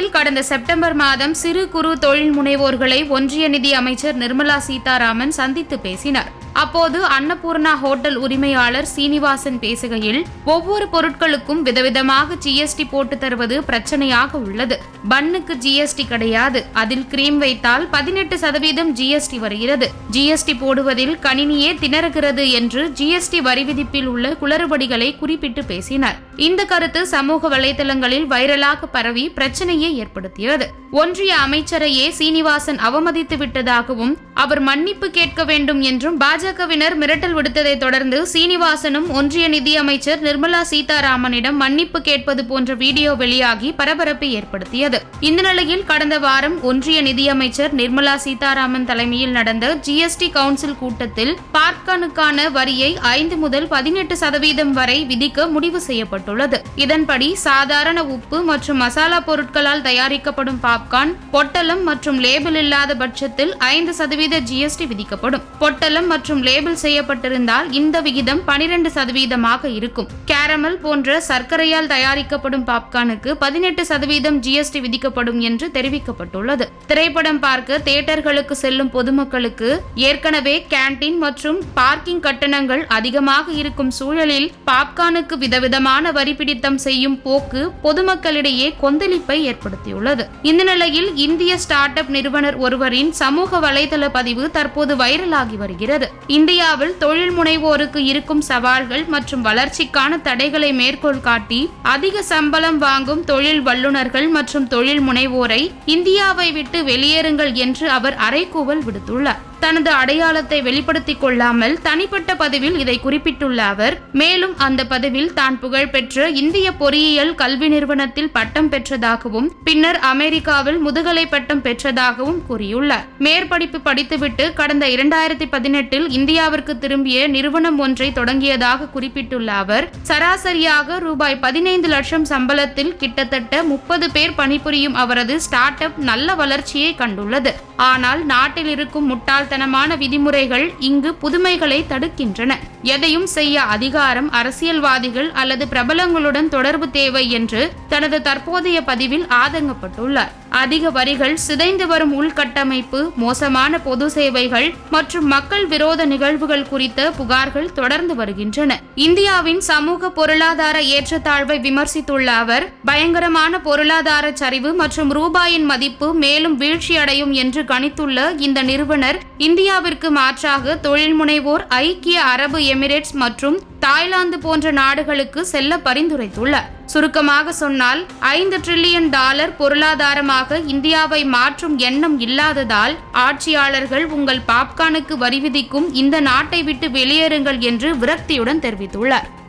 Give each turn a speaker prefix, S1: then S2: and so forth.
S1: நிலையில் கடந்த செப்டம்பர் மாதம் சிறு குறு தொழில் முனைவோர்களை ஒன்றிய நிதி அமைச்சர் நிர்மலா சீதாராமன் சந்தித்து பேசினார். அப்போது அன்னபூர்ணா ஹோட்டல் உரிமையாளர் சீனிவாசன் பேசுகையில், ஒவ்வொரு பொருட்களுக்கும் விதவிதமாக ஜிஎஸ்டி போட்டு தருவது பிரச்சனையாக உள்ளது. பன்னுக்கு ஜிஎஸ்டி கிடையாது, அதில் கிரீம் வைத்தால் 18% ஜிஎஸ்டி வருகிறது. ஜிஎஸ்டி போடுவதில் கணினியே திணறுகிறது என்று ஜிஎஸ்டி வரி விதிப்பில் உள்ள குளறுபடிகளை குறிப்பிட்டு பேசினார். இந்த கருத்து சமூக வலைதளங்களில் வைரலாக பரவி பிரச்சனையை ஏற்படுத்தியது. ஒன்றிய அமைச்சரையே சீனிவாசன் அவமதித்து விட்டதாகவும் அவர் மன்னிப்பு கேட்க வேண்டும் என்றும் பாஜகவினர் மிரட்டல் விடுத்ததை தொடர்ந்து சீனிவாசனும் ஒன்றிய நிதி அமைச்சர் நிர்மலா சீதாராமனிடம் மன்னிப்பு கேட்பது போன்ற வீடியோ வெளியாகி பரபரப்பை ஏற்படுத்தியது. இந்த நிலையில் கடந்த வாரம் ஒன்றிய நிதியமைச்சர் நிர்மலா சீதாராமன் தலைமையில் நடந்த ஜிஎஸ்டி கவுன்சில் கூட்டத்தில் பாப்கார்னுக்கான வரியை 5 முதல் 18% வரை விதிக்க முடிவு செய்யப்பட்டுள்ளது. இதன்படி சாதாரண உப்பு மற்றும் மசாலா பொருட்களால் தயாரிக்கப்படும் பாப்கார்ன் பொட்டலம் மற்றும் லேபிள் இல்லாத பட்சத்தில் 5% ஜிஎஸ்டி விதிக்கப்படும். பொட்டலம் மற்றும் லேபிள் செய்யப்பட்டிருந்தால் இந்த விகிதம் 12% இருக்கும். கேரமல் போன்ற சர்க்கரையால் தயாரிக்கப்படும் பாப்கார்னுக்கு 18% ஜிஎஸ்டி விதிக்கப்படும் என்று தெரிவிக்கப்பட்டுள்ளது. திரைப்படம் பார்க்க தியேட்டர்களுக்கு செல்லும் பொதுமக்களுக்கு ஏற்கனவே கேண்டீன் மற்றும் பார்க்கிங் கட்டணங்கள் அதிகமாக இருக்கும் சூழலில் பாப்கார்னுக்கு விதவிதமான வரி பிடித்தம் செய்யும் போக்கு பொதுமக்களிடையே கொந்தளிப்பை ஏற்படுத்தியுள்ளது. இந்த நிலையில் இந்திய ஸ்டார்ட் அப் நிறுவனர் ஒருவரின் சமூக வலைதள பதிவு தற்போது வைரலாகி வருகிறது. இந்தியாவில் தொழில் முனைவோருக்கு இருக்கும் சவால்கள் மற்றும் வளர்ச்சிக்கான தடைகளை மேற்கோள் காட்டி அதிக சம்பளம் வாங்கும் தொழில் வல்லுநர்கள் மற்றும் தொழில் முனைவோரை இந்தியாவை விட்டு வெளியேறுங்கள் என்று அவர் அறைகூவல் விடுத்துள்ளார். தனது அடையாளத்தை வெளிப்படுத்திக் கொள்ளாமல் தனிப்பட்ட பதிவில் இதை குறிப்பிட்டுள்ள அவர், மேலும் அந்த பதிவில் தான் புகழ்பெற்ற இந்திய பொறியியல் கல்வி நிறுவனத்தில் பட்டம் பெற்றதாகவும் பின்னர் அமெரிக்காவில் முதுகலை பட்டம் பெற்றதாகவும் கூறியுள்ளார். மேற்படிப்பு படித்துவிட்டு கடந்த 2018 இந்தியாவிற்கு திரும்பிய நிறுவனம் ஒன்றை தொடங்கியதாக குறிப்பிட்டுள்ள அவர், சராசரியாக ரூபாய் 15 லட்சம் சம்பளத்தில் கிட்டத்தட்ட 30 பேர் பணிபுரியும் அவரது ஸ்டார்ட் அப் நல்ல வளர்ச்சியை கண்டுள்ளது. ஆனால் நாட்டில் இருக்கும் முட்டாள்தனமான விதிமுறைகள் இங்கு புதுமைகளை தடுக்கின்றன. எதையும் செய்ய அதிகாரம், அரசியல்வாதிகள் அல்லது பிரபலங்களுடன் தொடர்பு தேவை என்று தனது தற்போதைய பதிவில் ஆதங்கப்பட்டுள்ளார். அதிக வரிகள், சிதைந்து வரும் உள்கட்டமைப்பு, மோசமான பொது சேவைகள் மற்றும் மக்கள் விரோத நிகழ்வுகள் குறித்த புகார்கள் தொடர்ந்து வருகின்றன. இந்தியாவின் சமூக பொருளாதார ஏற்றத்தாழ்வை விமர்சித்துள்ள அவர், பயங்கரமான பொருளாதார சரிவு மற்றும் ரூபாயின் மதிப்பு மேலும் வீழ்ச்சியடையும் என்று கணித்துள்ள இந்த நிறுவனர் இந்தியாவிற்கு மாற்றாக தொழில் முனைவோர் ஐக்கிய அரபு எமிரேட்ஸ் மற்றும் தாய்லாந்து போன்ற நாடுகளுக்கு செல்ல பரிந்துரைத்துள்ளார். சுருக்கமாக சொன்னால், $5 டிரில்லியன் பொருளாதாரமாக இந்தியாவை மாற்றும் எண்ணம் இல்லாததால் ஆட்சியாளர்கள் உங்கள் பாப்கார்னுக்கு வரி விதிக்கும் இந்த நாட்டை விட்டு வெளியேறுங்கள் என்று விரக்தியுடன் தெரிவித்துள்ளார்.